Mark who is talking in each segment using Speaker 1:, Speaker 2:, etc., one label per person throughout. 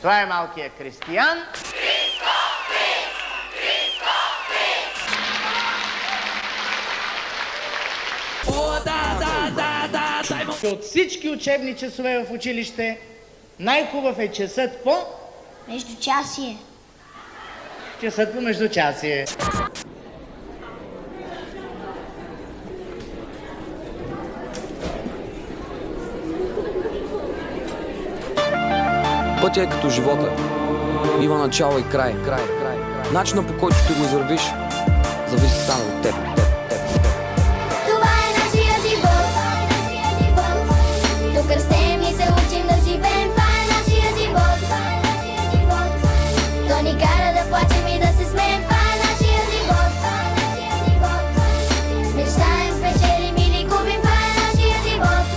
Speaker 1: Това е малкият Кристиян. От всички учебни часове в училище най-хубав е часът по...
Speaker 2: Междучасие.
Speaker 1: Часът по междучасие.
Speaker 3: Пътя е като живота. Има начало и край. Начинът, по който ще го извървиш, зависи само от теб.
Speaker 2: Това е нашия живот. Тук растем и се учим да живеем. Това е нашия живот. То ни кара да плачем и да се смеем. Това е нашия живот. Мечтаем, печелим или губим. Това е нашия живот.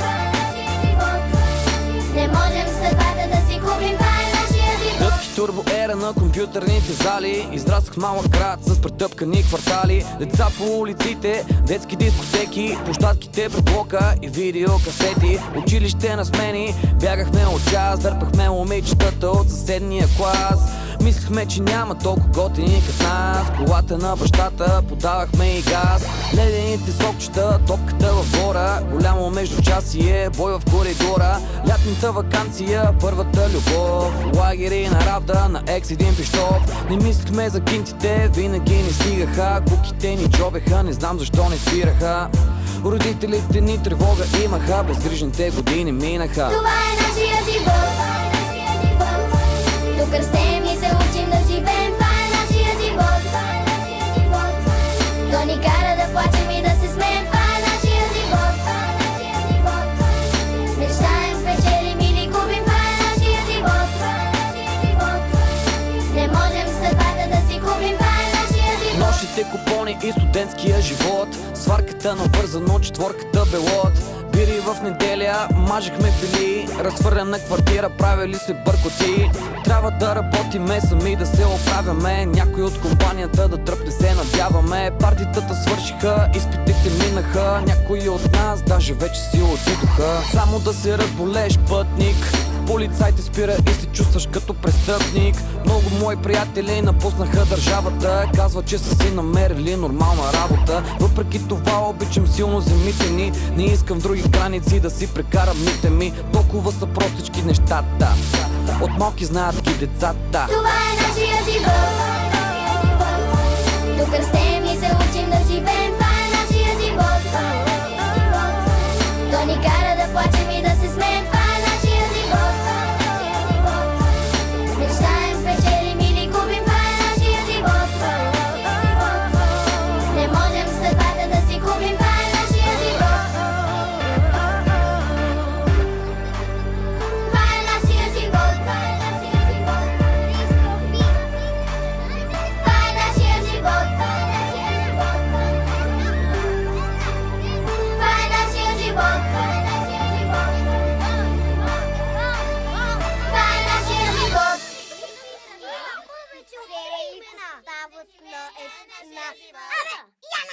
Speaker 2: Не можем съдбата да си купим. Това е нашия живот.
Speaker 3: Дъвки турбоера на компютърните зали. Израснах в малък град с претъпкани квартали. Деца по улиците, детски дискотеки, площадките пред блока и видеокасети. Училище на смени, бягахме от час, дърпахме момичетата от съседния клас. Мислехме, че няма толкова готини като нас. Колата на бащата подавахме и газ. Ледените сокчета, топката във двора. Голямо междучасие, бой в коридора. Лятната ваканция, първата любов. Лагери на Равда, на екс един пищов. Не мислехме за кинтите, винаги не стигаха. Куките ни джобеха, не знам защо не спираха. Родителите ни тревога имаха, безгрижните години минаха.
Speaker 2: Това е нашия живот. Тук растем и се учим да живеем. Това е нашия живот. То ни кара да плачем и да се смеем. Това е нашия живот. Мечтаем, печелим или губим. Това е нашия живот. Не можем съдбата да си купим. Това е нашия живот.
Speaker 3: Нощите купони и студентския живот. Сварката навързано, четворката белот. Бири в неделя, мажехме фили. Разхвърляна квартира, правили се бъркоти. Трябва да работиме сами, да се оправяме. Някой от компанията да тръпне, се надяваме. Партитата свършиха, изпитите минаха. Някои от нас даже вече си отидоха. Само да се разболееш пътник, полицайите спира и се чувстваш като престъпник. Много мои приятели напуснаха държавата. Казват, че са си намерили нормална работа. Въпреки това обичам силно земите ни. Не искам в други граници да си прекарам дните ми. Толкова са простички нещата, от малки знаят ги децата.
Speaker 2: Това е нашия живот. Тук растем